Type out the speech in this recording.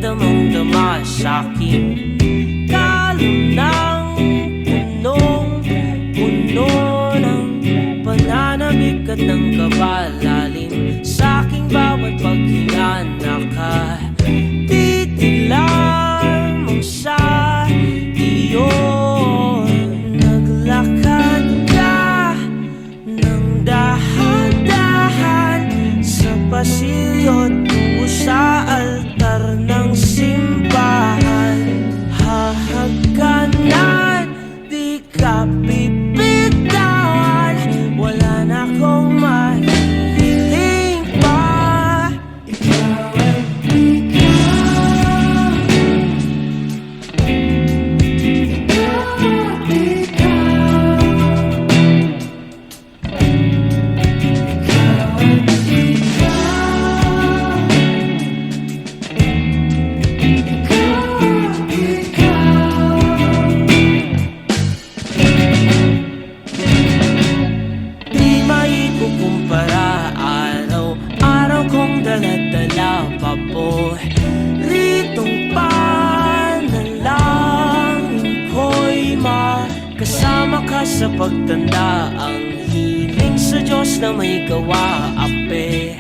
damang-dama sa'king kalunang punong-puno ng pananamig at ng kabalalim. Sa'king bawat paghinga nakatitig lamang sa iyo. Naglakad ka ng dahan-dahan sa pasilyo tungo sa altar ng simbahan. Hahagkanan, di ka bibitawan, wala na akong mahihiling pa. Ikaw at ikaw, ikaw at ikaw, ikaw at kumpara, araw-araw kong dala-dala paboritong panalangin ko'y makasama ka sa pagtanda. Ang hiling sa Diyos na may gawa, ape